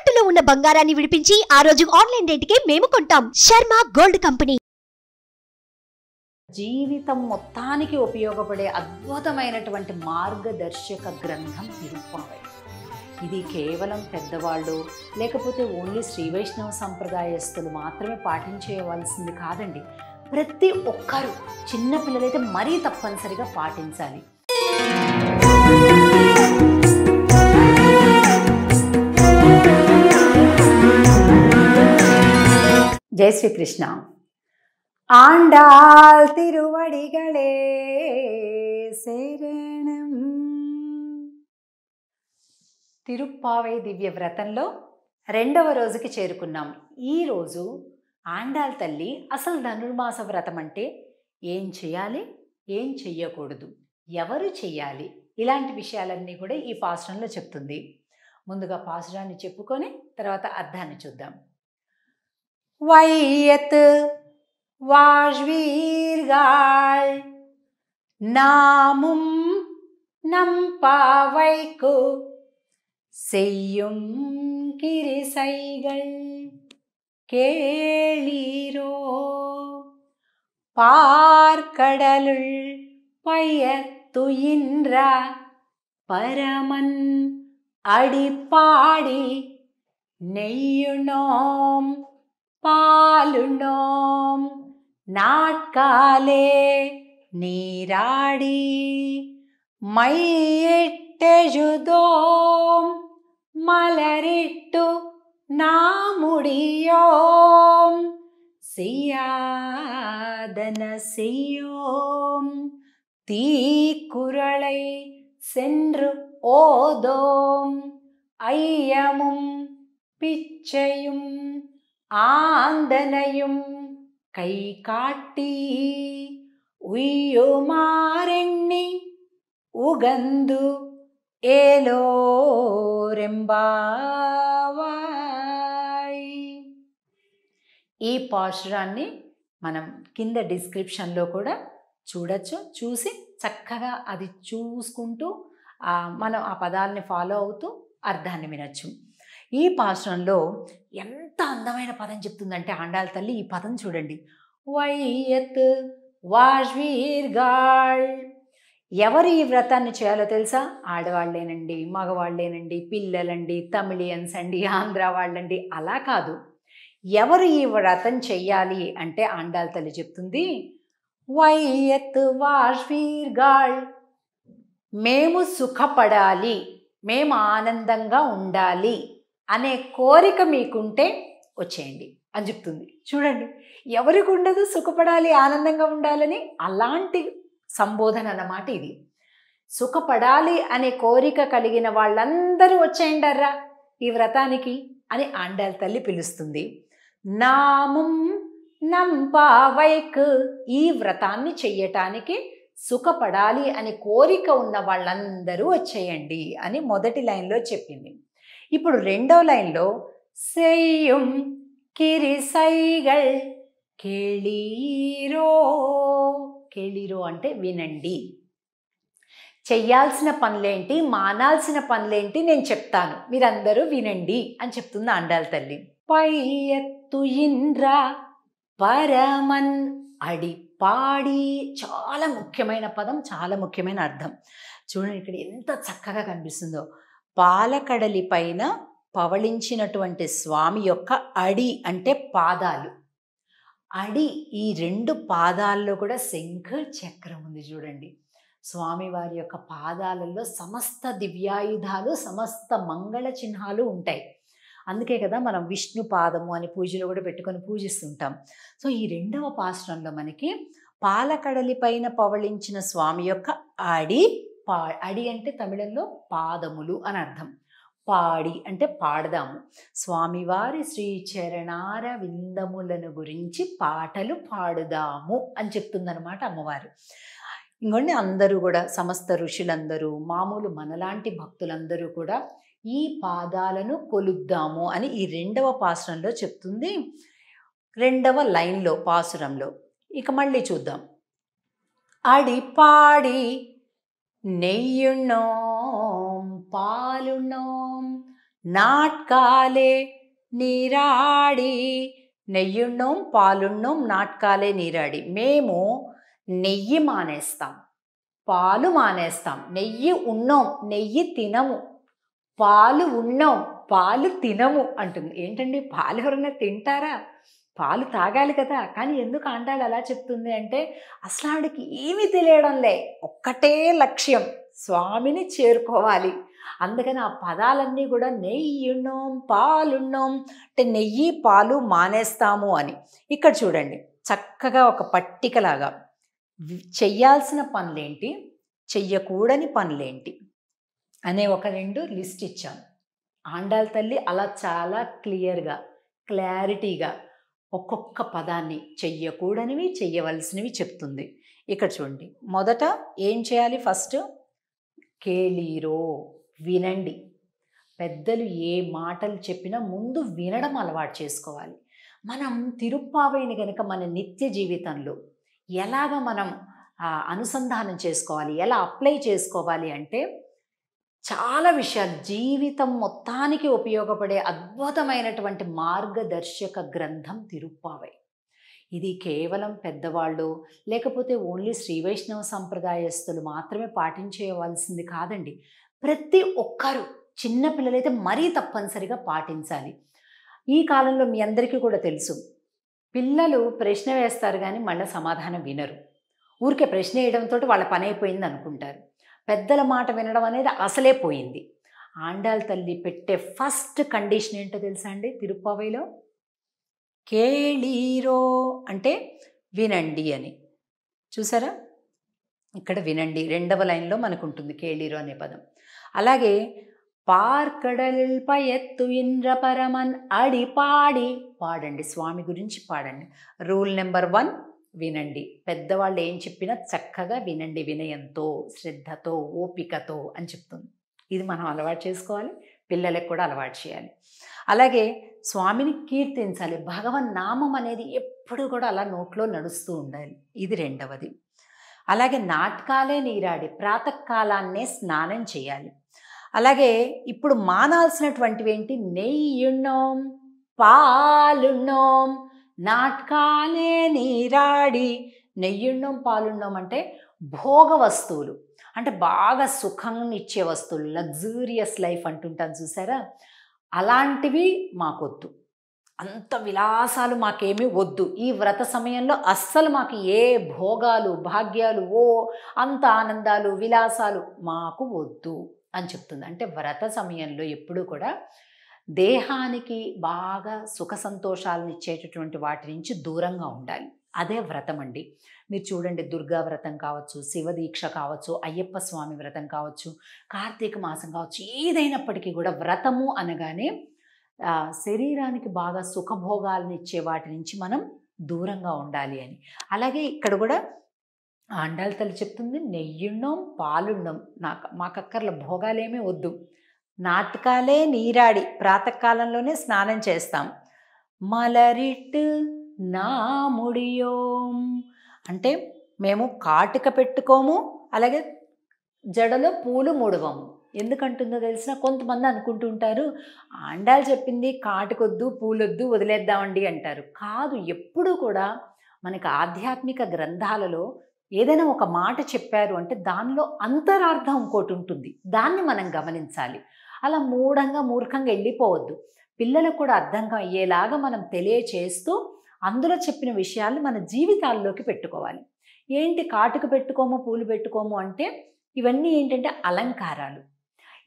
తాకట్టులో ఉన్న బంగారాన్ని విడిపించి ఆ రోజు ఆన్లైన్ రేటుకే మేము కొంటాం. Sharma gold company. జీవితం మొత్తానికి ఉపయోగపడే అద్భుతమైనటువంటి మార్గదర్శక గ్రంథం తిరుప్పావై. ఇది కేవలం పెద్దవాళ్ళు లేకపోతే ఓన్లీ శ్రీ వైష్ణవ సంప్రదాయస్తులు మాత్రమే పాటించేయవలసింది కాదండి. ప్రతి ఒక్కరూ, చిన్నపిల్లలైతే మరీ తప్పనిసరిగా పాటించాలి. జై శ్రీకృష్ణ. ఆండాల్ తిరువడిగళే శరణం. తిరుప్పావై దివ్య వ్రతంలో 2వ రోజుకి చేరుకున్నాం. ఈరోజు ఆండాల్ తల్లి అసలు ధనుర్మాస వ్రతం అంటే ఏం చేయాలి, ఏం చెయ్యకూడదు, ఎవరు చెయ్యాలి, ఇలాంటి విషయాలన్నీ కూడా ఈ పాసురంలో చెప్తుంది. ముందుగా పాసురాన్ని చెప్పుకొని తర్వాత అర్థాన్ని చూద్దాం. వైయత్ வாழ்வீர்கள் நாமும் நம் பாவைக்கு செய்யும் கிரிசைகள் கேளீரோ. பார்க்கடலுள் பயத்துயின்ற பரமன் அடிப்பாடி நெய்யுணோம் பாலுணோம் நாட்காலே நீராடி மையிட்டெழுதோம் மலரிட்டு நாமுடியோம் செய்யாதன செய்யோம் தீக்குறளை சென்று ஓதோம் ஐயமும் பிச்சையும் ஆந்தனையும் கை காட்டி உய்யுமாரெண்ணி உகந்து ఏలోరెంబావాయ్. ఈ పాశురాన్ని మనం కింద డిస్క్రిప్షన్లో కూడా చూడొచ్చు. చూసి చక్కగా అది చూసుకుంటూ మనం ఆ పదాలని ఫాలో అవుతూ అర్థాన్ని వినొచ్చు. ఈ పాశురంలో ఎంత అందమైన పదం చెప్తుందంటే ఆండాల్ తల్లి, ఈ పదం చూడండి. వైయత్ వాజ్వీర్గాళ్. ఎవరు ఈ వ్రతాన్ని చేయాలో తెలుసా? ఆడవాళ్ళేనండి, మగవాళ్ళేనండి, పిల్లలండి, తమిళియన్స్ అండి, ఆంధ్ర వాళ్ళండి, అలా కాదు. ఎవరు ఈ వ్రతం చెయ్యాలి అంటే ఆండాల్ తల్లి చెప్తుంది, వైయత్ వాజ్వీర్గాళ్. మేము సుఖపడాలి, మేము ఆనందంగా ఉండాలి అనే కోరిక మీకుంటే వచ్చేయండి అని చెప్తుంది. చూడండి, ఎవరికి ఉండదు సుఖపడాలి, ఆనందంగా ఉండాలని? అలాంటి సంబోధన అన్నమాట ఇది. సుఖపడాలి అనే కోరిక కలిగిన వాళ్ళందరూ వచ్చేయండర్రా ఈ వ్రతానికి అని ఆండాల్ తల్లి పిలుస్తుంది. నామం నంపావైక్. ఈ వ్రతాన్ని చెయ్యటానికి సుఖపడాలి అనే కోరిక ఉన్న వాళ్ళందరూ వచ్చేయండి అని మొదటి లైన్లో చెప్పింది. ఇప్పుడు 2వ లైన్లో సెయ్యం కిరిసైగల్ కేళీరో. కేళీరో అంటే వినండి. చెయ్యాల్సిన పనులేంటి, మానాల్సిన పనులేంటి నేను చెప్తాను, మీరందరూ వినండి అని చెప్తుంది ఆండాల్ తల్లి. పైయత్తుయింద్ర పరమన్ అడిపాడి. చాలా ముఖ్యమైన పదం, చాలా ముఖ్యమైన అర్థం. చూడండి ఇక్కడ ఎంత చక్కగా కనిపిస్తుందో. పాలకడలి పైన పవళించినటువంటి స్వామి యొక్క అడి అంటే పాదాలు. అడి, ఈ 2 పాదాల్లో కూడా శంఖ చక్రం ఉంది చూడండి. స్వామివారి యొక్క పాదాలలో సమస్త దివ్యాయుధాలు, సమస్త మంగళ చిహ్నాలు ఉంటాయి. అందుకే కదా మనం విష్ణు పాదము అని పూజలో కూడా పెట్టుకొని పూజిస్తుంటాం. సో ఈ 2వ పాసురంలో మనకి పాలకడలి పైన పవళించిన స్వామి యొక్క అడి. అడి అంటే తమిళంలో పాదములు అని అర్థం. పాడి అంటే పాడదాము. స్వామివారి శ్రీ చరణార విందములను గురించి పాటలు పాడుదాము అని చెప్తుందనమాట అమ్మవారు. ఇంకొన్ని అందరూ కూడా, సమస్త ఋషులందరూ, మామూలు మనలాంటి భక్తులందరూ కూడా ఈ పాదాలను కొలుద్దాము అని ఈ 2వ పాసురంలో చెప్తుంది. 2వ లైన్లో పాసురంలో ఇక మళ్ళీ చూద్దాం. అడిపాడి నెయ్యుణోం పాలుణోం నాట్కాలే నీరాడి, నెయ్యున్నోం పాలున్నోం నాట్కాలే నీరాడి. మేము నెయ్యి మానేస్తాం, పాలు మానేస్తాం. నెయ్యి ఉన్నోం, నెయ్యి తినము. పాలు ఉన్నోం, పాలు తినము అంటుంది. ఏంటండి, పాలు ఎవరైనా తింటారా? పాలు తాగాలి కదా. కానీ ఎందుకు ఆండాళ్ళు అలా చెప్తుంది అంటే, అసలు ఆవిడకి ఏమీ తెలియడంలే, ఒక్కటే లక్ష్యం, స్వామిని చేరుకోవాలి. అందుకని ఆ పదాలన్నీ కూడా నెయ్యున్నోం పాలున్నోం అంటే నెయ్యి పాలు మానేస్తాము అని. ఇక్కడ చూడండి, చక్కగా ఒక పట్టికలాగా చెయ్యాల్సిన పనులేంటి, చెయ్యకూడని పనులేంటి అనే ఒక 2 లిస్ట్ ఇచ్చాను. ఆండాళ్ళ తల్లి అలా చాలా క్లియర్గా, క్లారిటీగా ఒక్కొక్క పదాన్ని చెయ్యకూడనివి చెయ్యవలసినవి చెప్తుంది. ఇక్కడ చూడండి, మొదట ఏం చేయాలి? ఫస్ట్ కేళీరో, వినండి. పెద్దలు ఏ మాటలు చెప్పినా ముందు వినడం అలవాటు చేసుకోవాలి. మనం తిరుప్పావైని కనుక మన నిత్య జీవితంలో ఎలాగ మనం అనుసంధానం చేసుకోవాలి, ఎలా అప్లై చేసుకోవాలి అంటే చాలా విషయాలు, జీవితం మొత్తానికి ఉపయోగపడే అద్భుతమైనటువంటి మార్గదర్శక గ్రంథం తిరుప్పావై. ఇది కేవలం పెద్దవాళ్ళు లేకపోతే ఓన్లీ శ్రీ వైష్ణవ సంప్రదాయస్తులు మాత్రమే పాటించేయవలసింది కాదండి. ప్రతి ఒక్కరు, చిన్నపిల్లలైతే మరీ తప్పనిసరిగా పాటించాలి. ఈ కాలంలో మీ అందరికీ కూడా తెలుసు, పిల్లలు ప్రశ్న వేస్తారు కానీ మళ్ళీ సమాధానం వినరు. ఊరికే ప్రశ్న వేయడంతో వాళ్ళ పని అయిపోయింది అనుకుంటారు. పెద్దల మాట వినడం అనేది అసలే పోయింది. ఆండాళ్ళ తల్లి పెట్టే ఫస్ట్ కండిషన్ ఏంటో తెలుసా అండి తిరుప్పావైలో? కేళీరో అంటే వినండి అని. చూసారా, ఇక్కడ వినండి 2వ లైన్లో మనకు ఉంటుంది కేళీరో అనే పదం. అలాగే పార్కడల్ పయత్తు ఇంద్ర పరమన్ అడి పాడి, పాడండి, స్వామి గురించి పాడండి. రూల్ నెంబర్ 1, వినండి. పెద్దవాళ్ళు ఏం చెప్పినా చక్కగా వినండి, వినయంతో, శ్రద్ధతో, ఓపికతో అని చెప్తుంది. ఇది మనం అలవాటు చేసుకోవాలి, పిల్లలకు కూడా అలవాటు చేయాలి. అలాగే స్వామిని కీర్తించాలి. భగవన్ నామం అనేది ఎప్పుడు కూడా అలా నోట్లో నడుస్తూ ఉండాలి. ఇది 2వది. అలాగే నాటకాలే నీరాడి, ప్రాతకాలాన్నే స్నానం చేయాలి. అలాగే ఇప్పుడు మానాల్సినటువంటివి ఏంటి? నెయ్యున్నోం పాలున్నోం నాటకాలే నీరాడి. నెయ్యున్నోం పాలున్నోం అంటే భోగ వస్తువులు, అంటే బాగా సుఖాన్ని ఇచ్చే వస్తువులు, లగ్జూరియస్ లైఫ్ అంటుంటాను చూసారా, అలాంటివి మాకొద్దు. అంత విలాసాలు మాకేమీ వద్దు. ఈ వ్రత సమయంలో అస్సలు మాకు ఏ భోగాలు భాగ్యాలు, అంత ఆనందాలు విలాసాలు మాకు వద్దు అని చెప్తుంది. అంటే వ్రత సమయంలో ఎప్పుడూ కూడా దేహానికి బాగా సుఖ సంతోషాలను ఇచ్చేటటువంటి వాటి నుంచి దూరంగా ఉండాలి. అదే వ్రతం అండి. మీరు చూడండి, దుర్గా వ్రతం కావచ్చు, శివదీక్ష కావచ్చు, అయ్యప్ప స్వామి వ్రతం కావచ్చు, కార్తీక మాసం కావచ్చు, ఏదైనప్పటికీ కూడా వ్రతము అనగానే శరీరానికి బాగా సుఖభోగాలను ఇచ్చే వాటి నుంచి మనం దూరంగా ఉండాలి అని. అలాగే ఇక్కడ కూడా ఆండాళ్ళ తల్లి చెప్తుంది, నెయ్యున్నాం పాలున్నాం, మాకక్కర్ల భోగాలేమీ వద్దు, నాటకాలే నీరాడి, ప్రాతకాలంలోనే స్నానం చేస్తాం. మలరిట్ నా ముడియోం అంటే మేము కాటుక పెట్టుకోము, అలాగే జడలో పూలు ముడవము. ఎందుకంటుందో తెలిసిన కొంతమంది అనుకుంటూ ఉంటారు, ఆండాళ్ళు చెప్పింది కాటుకొద్దు పూలొద్దు వదిలేద్దామండి అంటారు. కాదు, ఎప్పుడూ కూడా మనకి ఆధ్యాత్మిక గ్రంథాలలో ఏదైనా ఒక మాట చెప్పారు అంటే దానిలో అంతరార్థం ఇంకోటి ఉంటుంది, దాన్ని మనం గమనించాలి. అలా మూర్ఖంగా వెళ్ళిపోవద్దు. పిల్లలకు కూడా అర్థం అయ్యేలాగా మనం తెలియచేస్తూ అందులో చెప్పిన విషయాల్ని మన జీవితాల్లోకి పెట్టుకోవాలి. ఏంటి కాటుక పెట్టుకోము పూలు పెట్టుకోము అంటే ఇవన్నీ ఏంటంటే అలంకారాలు.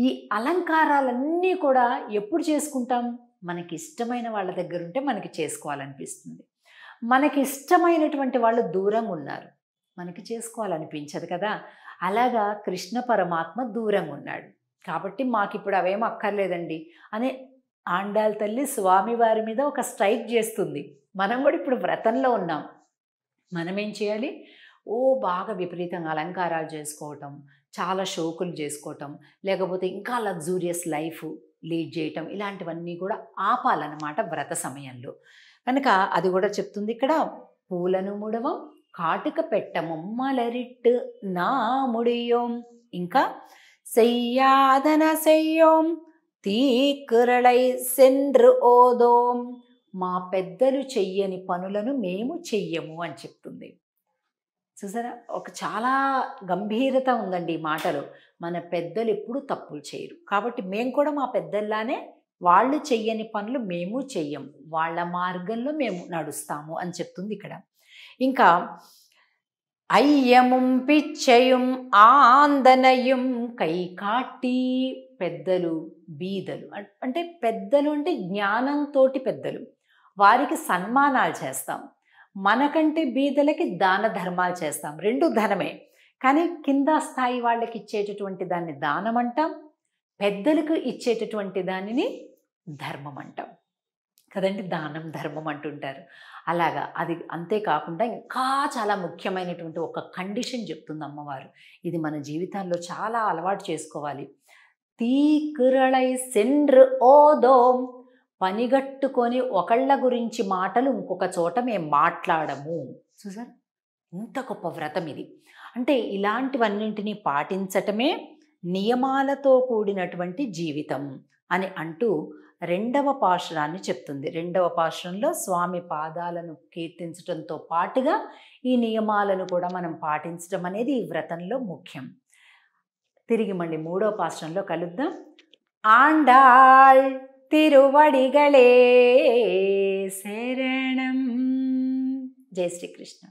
ఈ అలంకారాలన్నీ కూడా ఎప్పుడు చేసుకుంటాం? మనకి ఇష్టమైన వాళ్ళ దగ్గర ఉంటే మనకి చేసుకోవాలనిపిస్తుంది. మనకి ఇష్టమైనటువంటి వాళ్ళు దూరంగా ఉన్నారు, మనకి చేసుకోవాలనిపించదు కదా. అలాగా కృష్ణ పరమాత్మ దూరంగా ఉన్నాడు కాబట్టి మాకు ఇప్పుడు అవేం అక్కర్లేదండి అనే ఆండాళ్ళ తల్లి స్వామివారి మీద ఒక స్ట్రైక్ చేస్తుంది. మనం కూడా ఇప్పుడు వ్రతంలో ఉన్నాం, మనం ఏం చేయాలి? బాగా విపరీతంగా అలంకారాలు చేసుకోవటం, చాలా షోకులు చేసుకోవటం, లేకపోతే ఇంకా లగ్జూరియస్ లైఫ్ లీడ్ చేయటం, ఇలాంటివన్నీ కూడా ఆపాలన్నమాట వ్రత సమయంలో. కనుక అది కూడా చెప్తుంది ఇక్కడ. పూలను ముడవం కాటుక పెట్టము మలరిట్ నా ముడియోం, ఇంకా సెయ్యాదన సెయ్యోం తీకురళై సెండ్రు ఓదోం, మా పెద్దలు చెయ్యని పనులను మేము చెయ్యము అని చెప్తుంది. చూసారా, ఒక చాలా గంభీరత ఉందండి ఈ మాటలో. మన పెద్దలు ఎప్పుడు తప్పులు చేయరు, కాబట్టి మేము కూడా మా పెద్దల్లానే వాళ్ళు చెయ్యని పనులు మేము చెయ్యము, వాళ్ళ మార్గంలో మేము నడుస్తాము అని చెప్తుంది ఇక్కడ. ఇంకా అయ్యముం పిచ్చయుం ఆందనయుం కైకాట్టి, పెద్దలు బీదలు అంటే పెద్దలు అంటే జ్ఞానంతోటి పెద్దలు, వారికి సన్మానాలు చేస్తాం. మనకంటే బీదలకి దాన ధర్మాలు చేస్తాం, రెండు ధనమే. కానీ కింద స్థాయి వాళ్ళకి ఇచ్చేటటువంటి దాన్ని దానం అంటాం, పెద్దలకు ఇచ్చేటటువంటి దానిని ధర్మం అంటాం కదండి. దానం ధర్మం అంటుంటారు. అలాగా అది అంతేకాకుండా ఇంకా చాలా ముఖ్యమైనటువంటి ఒక కండిషన్ చెప్తుంది అమ్మవారు. ఇది మన జీవితాల్లో చాలా అలవాటు చేసుకోవాలి. తీకురళై సెండ్రు ఓదోం, పనిగట్టుకొని ఒకళ్ళ గురించి మాటలు ఇంకొక చోట మేము మాట్లాడము. చూసారు, ఇంత గొప్ప వ్రతం ఇది. అంటే ఇలాంటివన్నింటినీ పాటించటమే నియమాలతో కూడినటువంటి జీవితం అని అంటూ రెండవ పాశురాన్ని చెప్తుంది. రెండవ పాశురంలో స్వామి పాదాలను కీర్తించడంతో పాటుగా ఈ నియమాలను కూడా మనం పాటించడం అనేది ఈ వ్రతంలో ముఖ్యం. తిరిగి మళ్ళీ మూడవ పాశురంలో కలుద్దాం. ఆండాళ్ తిరువడిగళే శరణం. జై శ్రీకృష్ణ.